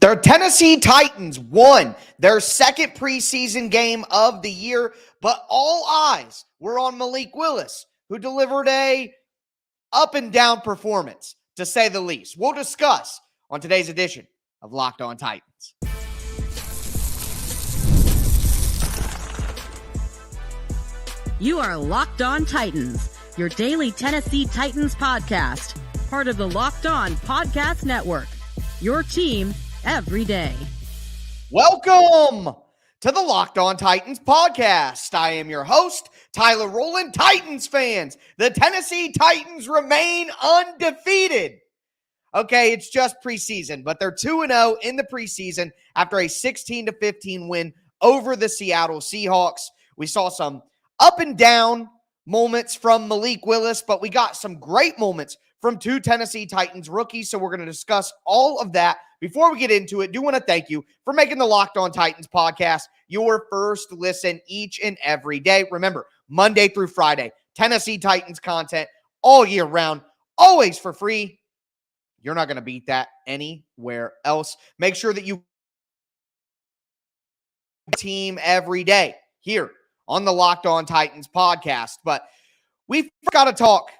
The Tennessee Titans won their second preseason game of the year, but all eyes were on Malik Willis, who delivered a up and down performance, to say the least. We'll discuss on today's edition of Locked On Titans. You are Locked On Titans, your daily Tennessee Titans podcast, part of the Locked On Podcast Network, your team every day. Welcome to the Locked On Titans podcast. I am your host, Tyler Rowland. Titans fans, the Tennessee Titans remain undefeated. Okay, it's just preseason, but they're 2-0 in the preseason after a 16-15 win over the Seattle Seahawks. We saw some up and down moments from Malik Willis, but we got some great moments from two Tennessee Titans rookies, so we're going to discuss all of that. Before we get into it, I do want to thank you for making the Locked On Titans podcast your first listen each and every day. Remember, Monday through Friday, Tennessee Titans content all year round, always for free. You're not going to beat that anywhere else. Make sure that you team every day here on the Locked On Titans podcast. But we've got to talk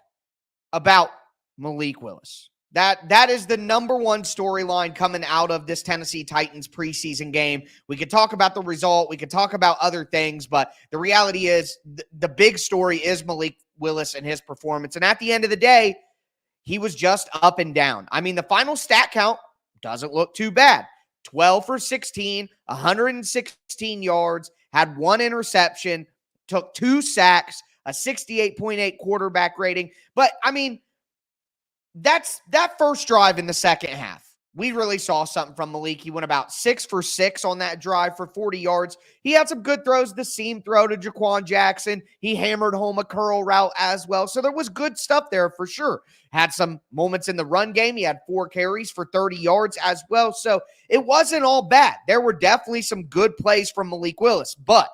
about Malik Willis. That is the number one storyline coming out of this Tennessee Titans preseason game. We could talk about the result. We could talk about other things, but the reality is the big story is Malik Willis and his performance. And at the end of the day, he was just up and down. I mean, the final stat count doesn't look too bad. 12 for 16, 116 yards, had one interception, took 2 sacks, a 68.8 quarterback rating. But, I mean, that first drive in the second half, we really saw something from Malik. He went about 6 for 6 on that drive for 40 yards. He had some good throws, the seam throw to Jah'Quan Jackson. He hammered home a curl route as well. So there was good stuff there for sure. Had some moments in the run game. He had 4 carries for 30 yards as well. So it wasn't all bad. There were definitely some good plays from Malik Willis. But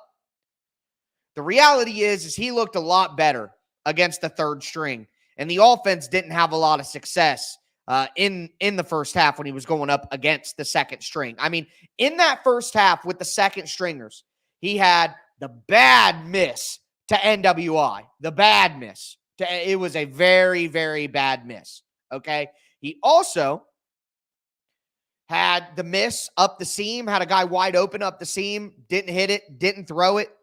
the reality is he looked a lot better against the third string. And the offense didn't have a lot of success in the first half when he was going up against the second string. I mean, in that first half with the second stringers, he had the bad miss to NWI. The bad miss. It was a very, very bad miss. Okay? He also had the miss up the seam, had a guy wide open up the seam, didn't hit it, didn't throw it.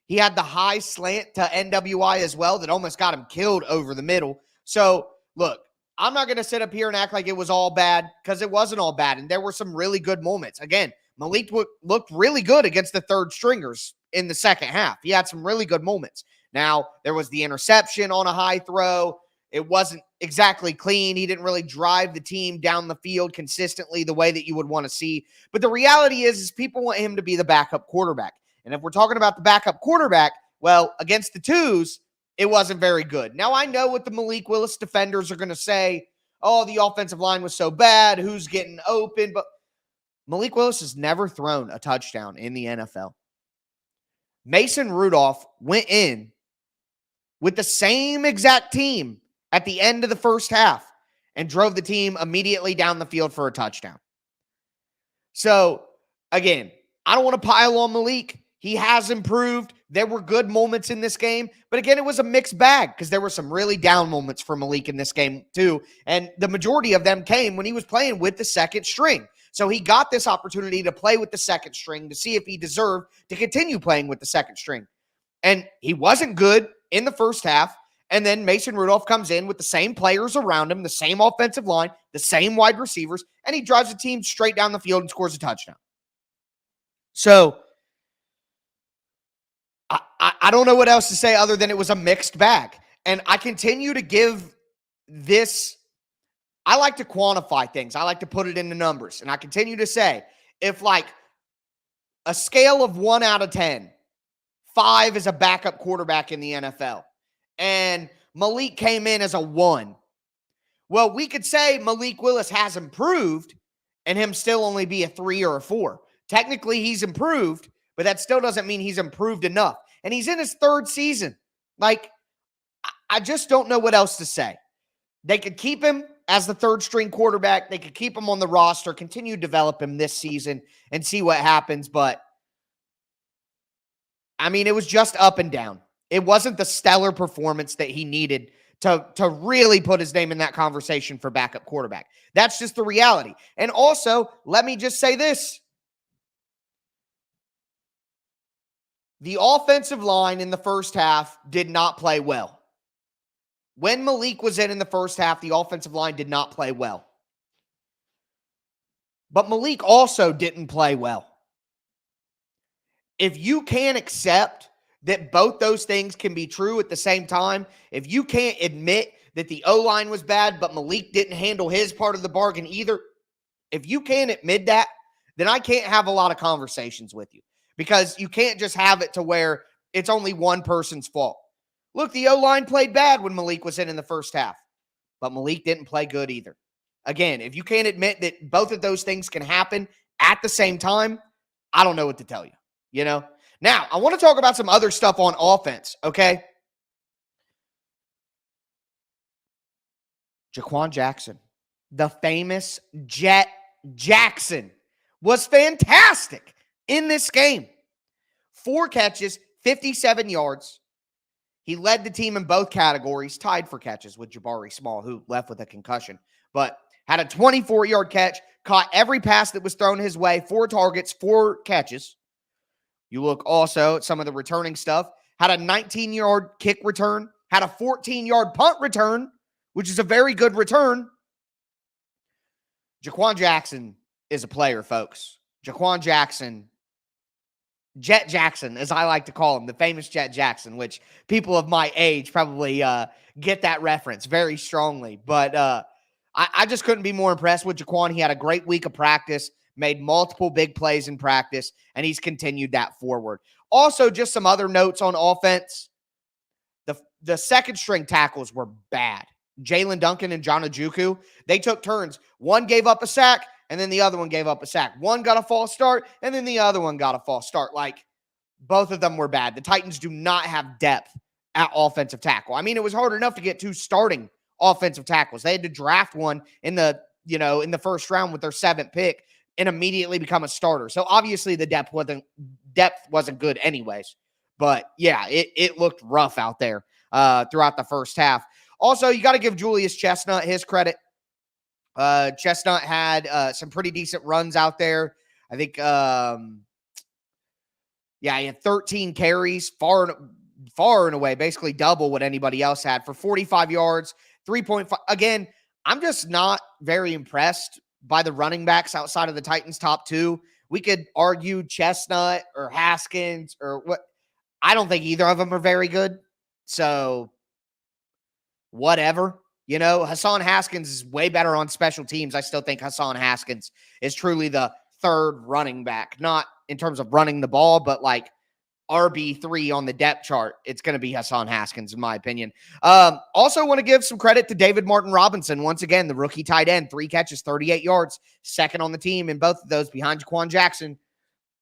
He had the high slant to NWI as well that almost got him killed over the middle. So, look, I'm not going to sit up here and act like it was all bad because it wasn't all bad. And there were some really good moments. Again, Malik looked really good against the third stringers in the second half. He had some really good moments. Now, there was the interception on a high throw. It wasn't exactly clean. He didn't really drive the team down the field consistently the way that you would want to see. But the reality is people want him to be the backup quarterback. And if we're talking about the backup quarterback, well, against the twos, it wasn't very good. Now, I know what the Malik Willis defenders are going to say. Oh, the offensive line was so bad. Who's getting open? But Malik Willis has never thrown a touchdown in the NFL. Mason Rudolph went in with the same exact team at the end of the first half and drove the team immediately down the field for a touchdown. So, again, I don't want to pile on Malik. He has improved. There were good moments in this game. But again, it was a mixed bag because there were some really down moments for Malik in this game too. And the majority of them came when he was playing with the second string. So he got this opportunity to play with the second string to see if he deserved to continue playing with the second string. And he wasn't good in the first half. And then Mason Rudolph comes in with the same players around him, the same offensive line, the same wide receivers, and he drives the team straight down the field and scores a touchdown. So I don't know what else to say other than it was a mixed bag. And I continue to give this, I like to quantify things. I like to put it into numbers. And I continue to say, if like a scale of 1 out of 10, 5 is a backup quarterback in the NFL, and Malik came in as a 1, well, we could say Malik Willis has improved and him still only be a 3 or a 4. Technically, he's improved, but that still doesn't mean he's improved enough. And he's in his 3rd season. Like, I just don't know what else to say. They could keep him as the third string quarterback. They could keep him on the roster, continue to develop him this season and see what happens. But I mean, it was just up and down. It wasn't the stellar performance that he needed to really put his name in that conversation for backup quarterback. That's just the reality. And also, let me just say this. The offensive line in the first half did not play well. When Malik was in the first half, the offensive line did not play well. But Malik also didn't play well. If you can't accept that both those things can be true at the same time, if you can't admit that the O-line was bad, but Malik didn't handle his part of the bargain either, if you can't admit that, then I can't have a lot of conversations with you, because you can't just have it to where it's only one person's fault. Look, the O-line played bad when Malik was in the first half, but Malik didn't play good either. Again, if you can't admit that both of those things can happen at the same time, I don't know what to tell you, you know? Now, I want to talk about some other stuff on offense, okay? Jah'Quan Jackson, the famous Jett Jackson, was fantastic in this game. 4 catches, 57 yards. He led the team in both categories, tied for catches with Jabari Small, who left with a concussion, but had a 24-yard catch, caught every pass that was thrown his way, 4 targets, 4 catches. You look also at some of the returning stuff. Had a 19-yard kick return. Had a 14-yard punt return, which is a very good return. Jah'Quan Jackson is a player, folks. Jah'Quan Jackson, Jett Jackson, as I like to call him, the famous Jett Jackson, which people of my age probably get that reference very strongly. But I just couldn't be more impressed with Jah'Quan. He had a great week of practice, made multiple big plays in practice, and he's continued that forward. Also, just some other notes on offense. The second string tackles were bad. Jalen Duncan and John Ojukwu, they took turns. One gave up a sack, and then the other one gave up a sack. One got a false start, and then the other one got a false start. Like, both of them were bad. The Titans do not have depth at offensive tackle. I mean, it was hard enough to get 2 starting offensive tackles. They had to draft one in the first round with their 7th pick and immediately become a starter. So obviously the depth wasn't good anyways. But yeah, it looked rough out there throughout the first half. Also, you got to give Julius Chestnut his credit. Chestnut had some pretty decent runs out there. I think, he had 13 carries, far and away, basically double what anybody else had for 45 yards, 3.5. Again, I'm just not very impressed by the running backs outside of the Titans' top 2. We could argue Chestnut or Haskins or what. I don't think either of them are very good. So whatever. You know, Hassan Haskins is way better on special teams. I still think Hassan Haskins is truly the third running back, not in terms of running the ball, but like RB3 on the depth chart. It's going to be Hassan Haskins, in my opinion. Also want to give some credit to David Martin Robinson. Once again, the rookie tight end, 3 catches, 38 yards, second on the team in both of those behind Jah'Quan Jackson.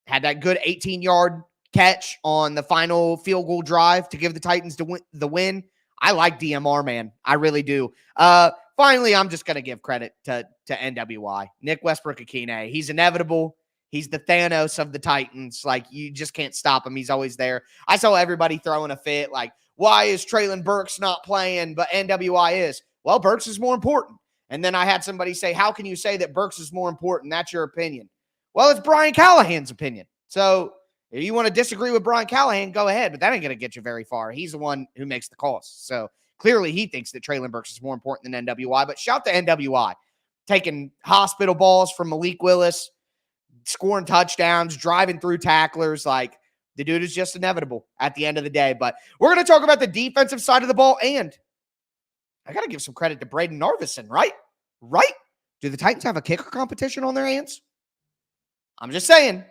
Had that good 18-yard catch on the final field goal drive to give the Titans the win. I like DMR, man. I really do. Finally, I'm just going to give credit to NWI. Nick Westbrook-Akine. He's inevitable. He's the Thanos of the Titans. Like, you just can't stop him. He's always there. I saw everybody throwing a fit. Like, why is Treylon Burks not playing, but NWI is? Well, Burks is more important. And then I had somebody say, how can you say that Burks is more important? That's your opinion. Well, it's Brian Callahan's opinion. So if you want to disagree with Brian Callahan, go ahead. But that ain't going to get you very far. He's the one who makes the calls. So clearly he thinks that Treylon Burks is more important than NWI. But shout to NWI. Taking hospital balls from Malik Willis, scoring touchdowns, driving through tacklers. Like, the dude is just inevitable at the end of the day. But we're going to talk about the defensive side of the ball. And I got to give some credit to Braden Narvison, right? Right? Do the Titans have a kicker competition on their hands? I'm just saying.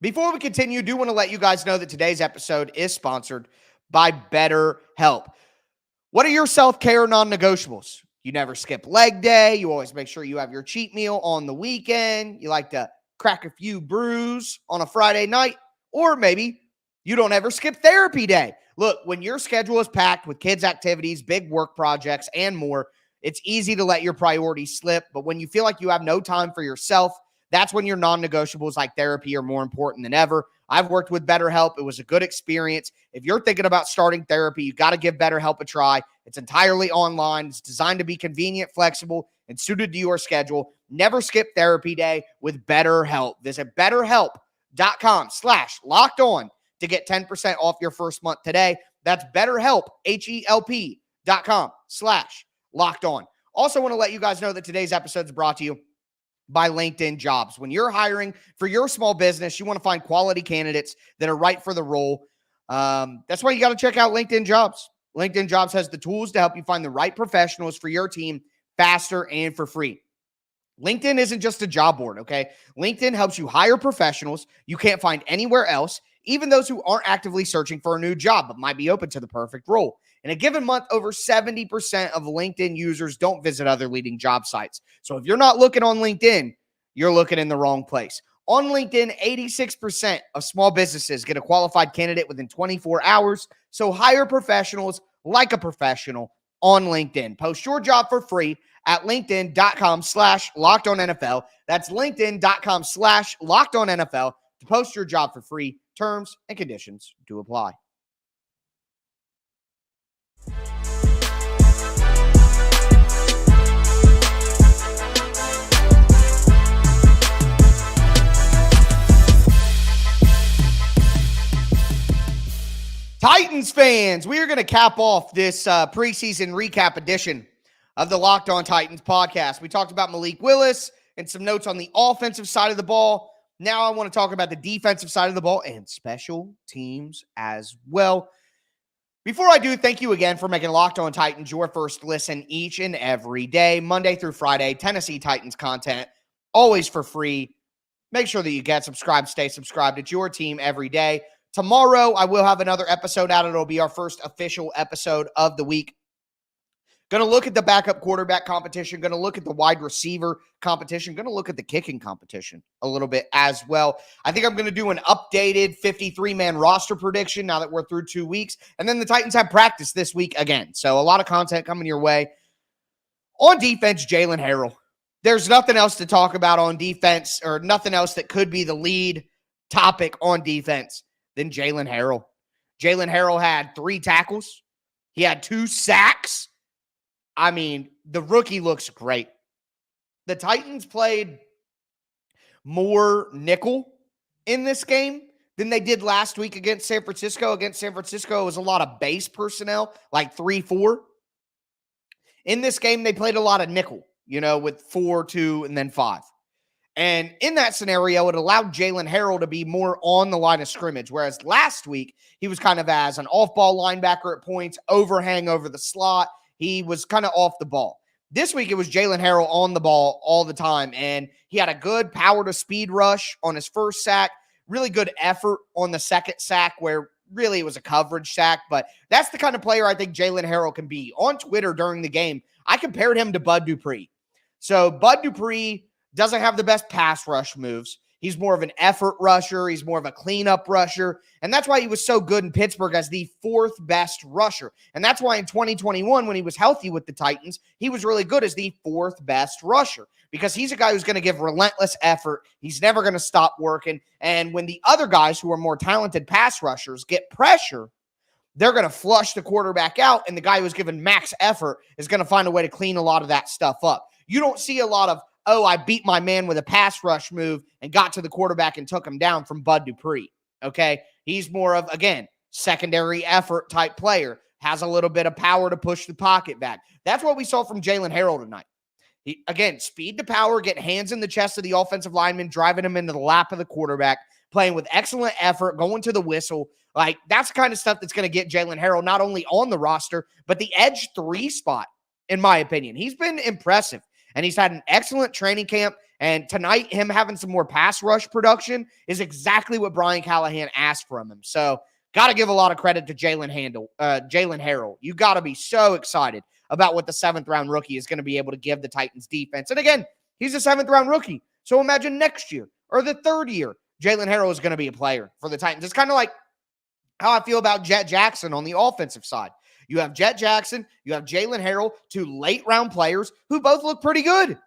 Before we continue, I do want to let you guys know that today's episode is sponsored by BetterHelp. What are your self-care non-negotiables? You never skip leg day. You always make sure you have your cheat meal on the weekend. You like to crack a few brews on a Friday night. Or maybe you don't ever skip therapy day. Look, when your schedule is packed with kids' activities, big work projects, and more, it's easy to let your priorities slip. But when you feel like you have no time for yourself, that's when your non-negotiables like therapy are more important than ever. I've worked with BetterHelp. It was a good experience. If you're thinking about starting therapy, you got to give BetterHelp a try. It's entirely online. It's designed to be convenient, flexible, and suited to your schedule. Never skip therapy day with BetterHelp. Visit BetterHelp.com/lockedon to get 10% off your first month today. That's BetterHelp, HELP.com/lockedon. Also want to let you guys know that today's episode is brought to you by LinkedIn Jobs. When you're hiring for your small business, you want to find quality candidates that are right for the role. That's why you got to check out LinkedIn Jobs. LinkedIn Jobs has the tools to help you find the right professionals for your team faster and for free. LinkedIn isn't just a job board, okay? LinkedIn helps you hire professionals you can't find anywhere else, even those who aren't actively searching for a new job but might be open to the perfect role. In a given month, over 70% of LinkedIn users don't visit other leading job sites. So if you're not looking on LinkedIn, you're looking in the wrong place. On LinkedIn, 86% of small businesses get a qualified candidate within 24 hours. So hire professionals like a professional on LinkedIn. Post your job for free at linkedin.com/lockedonnfl. That's linkedin.com/lockedonnfl to post your job for free. Terms and conditions do apply. Titans fans, we are going to cap off this preseason recap edition of the Locked On Titans podcast. We talked about Malik Willis and some notes on the offensive side of the ball. Now I want to talk about the defensive side of the ball and special teams as well. Before I do, thank you again for making Locked On Titans your first listen each and every day, Monday through Friday. Tennessee Titans content, always for free. Make sure that you get subscribed, stay subscribed. It's your team every day. Tomorrow, I will have another episode out. It'll be our first official episode of the week. Going to look at the backup quarterback competition. Going to look at the wide receiver competition. Going to look at the kicking competition a little bit as well. I think I'm going to do an updated 53-man roster prediction now that we're through 2 weeks. And then the Titans have practice this week again. So a lot of content coming your way. On defense, Jaylen Harrell. There's nothing else to talk about on defense, or nothing else that could be the lead topic on defense than Jaylen Harrell. Jaylen Harrell had 3 tackles. He had 2 sacks. I mean, the rookie looks great. The Titans played more nickel in this game than they did last week against San Francisco. Against San Francisco, it was a lot of base personnel, like 3-4. In this game, they played a lot of nickel, with 4, 2, and then 5. And in that scenario, it allowed Jaylen Harrell to be more on the line of scrimmage, whereas last week, he was kind of as an off-ball linebacker at points, overhang over the slot. He was kind of off the ball. This week, it was Jaylen Harrell on the ball all the time, and he had a good power-to-speed rush on his first sack, really good effort on the second sack, where really it was a coverage sack, but that's the kind of player I think Jaylen Harrell can be. On Twitter during the game, I compared him to Bud Dupree. So Bud Dupree doesn't have the best pass rush moves. He's more of an effort rusher. He's more of a cleanup rusher. And that's why he was so good in Pittsburgh as the 4th best rusher. And that's why in 2021, when he was healthy with the Titans, he was really good as the 4th best rusher, because he's a guy who's going to give relentless effort. He's never going to stop working. And when the other guys who are more talented pass rushers get pressure, they're going to flush the quarterback out. And the guy who's given max effort is going to find a way to clean a lot of that stuff up. You don't see a lot of, I beat my man with a pass rush move and got to the quarterback and took him down from Bud Dupree, okay? He's more of, again, secondary effort type player, has a little bit of power to push the pocket back. That's what we saw from Jaylen Harrell tonight. He, again, speed to power, get hands in the chest of the offensive lineman, driving him into the lap of the quarterback, playing with excellent effort, going to the whistle. Like, that's the kind of stuff that's going to get Jaylen Harrell not only on the roster, but the edge 3 spot, in my opinion. He's been impressive. And he's had an excellent training camp. And tonight, him having some more pass rush production is exactly what Brian Callahan asked from him. So, got to give a lot of credit to Jaylen Harrell. You got to be so excited about what the 7th-round rookie is going to be able to give the Titans defense. And again, he's a 7th-round rookie. So, imagine next year or the 3rd year, Jaylen Harrell is going to be a player for the Titans. It's kind of like how I feel about Jett Jackson on the offensive side. You have Jett Jackson, you have Jaylen Harrell, two late-round players who both look pretty good.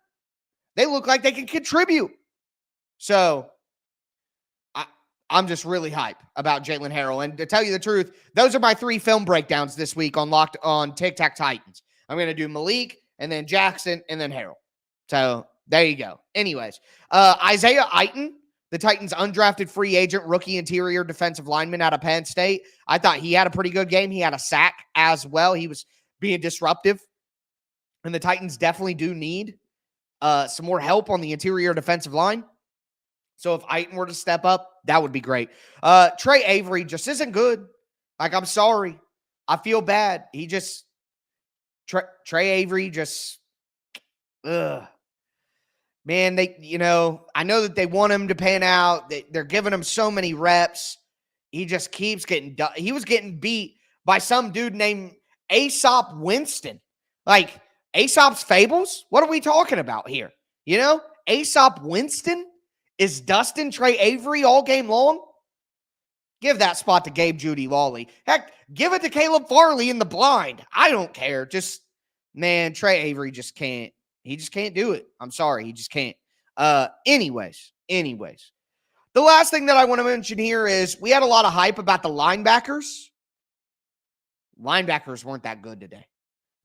They look like they can contribute. So I'm just really hype about Jaylen Harrell. And to tell you the truth, those are my 3 film breakdowns this week on Locked on Tic Tac Titans. I'm going to do Malik and then Jackson and then Harrell. So there you go. Anyways, Isaiah Iton, the Titans' undrafted free agent rookie interior defensive lineman out of Penn State. I thought he had a pretty good game. He had a sack as well. He was being disruptive. And the Titans definitely do need some more help on the interior defensive line. So if Iton were to step up, that would be great. Trey Avery just isn't good. Like, I'm sorry. I feel bad. He just, Trey Avery just, man, I know that they want him to pan out. They're giving him so many reps. He just keeps getting done. He was getting beat by some dude named Aesop Winston. Like, Aesop's Fables? What are we talking about here? Aesop Winston is dusting Trey Avery all game long? Give that spot to Gabe Judy Lawley. Heck, give it to Caleb Farley in the blind. I don't care. Just, man, Trey Avery just can't. He just can't do it. I'm sorry. He just can't. Anyways. The last thing that I want to mention here is we had a lot of hype about the linebackers. Linebackers weren't that good today.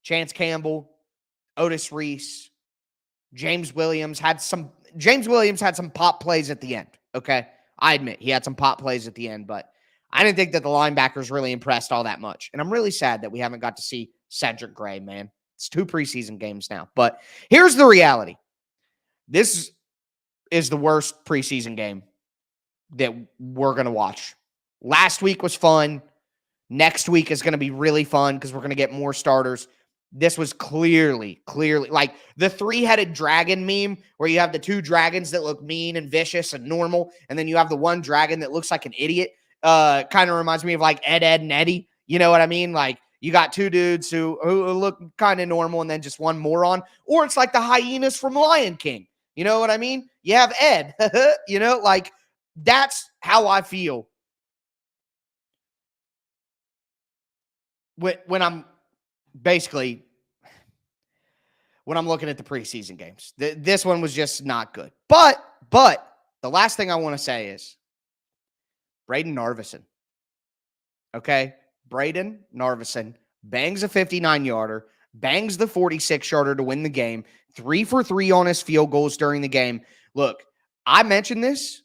Chance Campbell, Otis Reese, James Williams had some pop plays at the end, okay? I admit he had some pop plays at the end, but I didn't think that the linebackers really impressed all that much. And I'm really sad that we haven't got to see Cedric Gray, man. It's 2 preseason games now. But here's the reality. This is the worst preseason game that we're going to watch. Last week was fun. Next week is going to be really fun because we're going to get more starters. This was clearly like the 3-headed dragon meme where you have the 2 dragons that look mean and vicious and normal. And then you have the one dragon that looks like an idiot. Kind of reminds me of like Ed, and Eddie. You know what I mean? Like you got 2 dudes who look kind of normal and then just one moron. Or it's like the hyenas from Lion King. You know what I mean? You have Ed, like that's how I feel when I'm basically when I'm looking at the preseason games. This one was just not good. But the last thing I want to say is Braden Narvison. Okay? Braden Narvison bangs a 59-yarder, bangs the 46-yarder to win the game, 3 for 3 on his field goals during the game. Look, I mentioned this.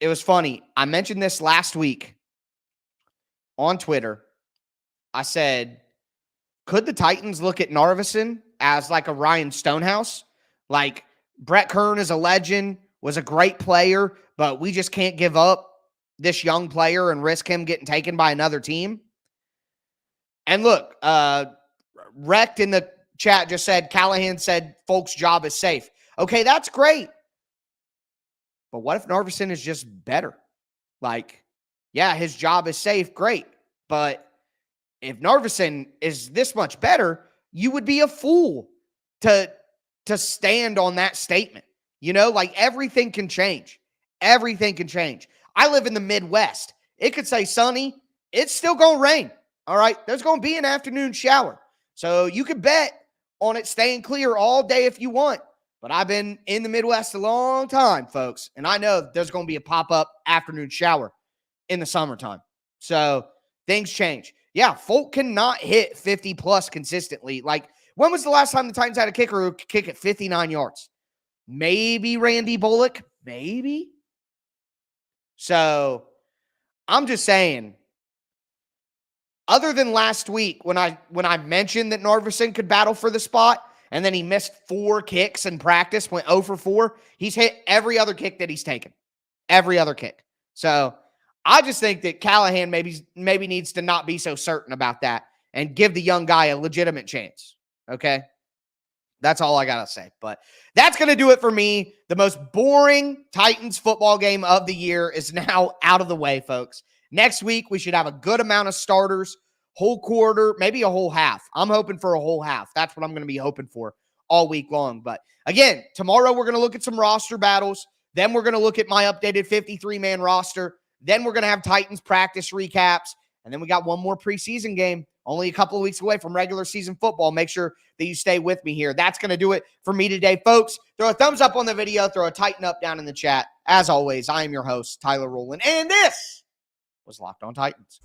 It was funny. I mentioned this last week on Twitter. I said, could the Titans look at Narvison as like a Ryan Stonehouse? Like, Brett Kern is a legend, was a great player, but we just can't give up this young player and risk him getting taken by another team. And look, Wrecked in the chat just said, Callahan said Folk's job is safe. Okay, that's great. But what if Narvison is just better? Like, yeah, his job is safe, great. But if Narvison is this much better, you would be a fool to stand on that statement. Like everything can change. Everything can change. I live in the Midwest. It could say sunny. It's still going to rain. All right. There's going to be an afternoon shower. So you could bet on it staying clear all day if you want. But I've been in the Midwest a long time, folks. And I know there's going to be a pop-up afternoon shower in the summertime. So things change. Yeah, Folk cannot hit 50-plus consistently. Like, when was the last time the Titans had a kicker who could kick at 59 yards? Maybe Randy Bullock. Maybe. So, I'm just saying, other than last week when I mentioned that Narvison could battle for the spot, and then he missed 4 kicks in practice, went 0 for 4, he's hit every other kick that he's taken. Every other kick. So, I just think that Callahan maybe needs to not be so certain about that and give the young guy a legitimate chance. Okay? That's all I got to say. But that's going to do it for me. The most boring Titans football game of the year is now out of the way, folks. Next week, we should have a good amount of starters, whole quarter, maybe a whole half. I'm hoping for a whole half. That's what I'm going to be hoping for all week long. But again, tomorrow we're going to look at some roster battles. Then we're going to look at my updated 53-man roster. Then we're going to have Titans practice recaps. And then we got one more preseason game, only a couple of weeks away from regular season football. Make sure that you stay with me here. That's going to do it for me today, folks. Throw a thumbs up on the video. Throw a Tighten up down in the chat. As always, I am your host, Tyler Rowland. And this was Locked On Titans.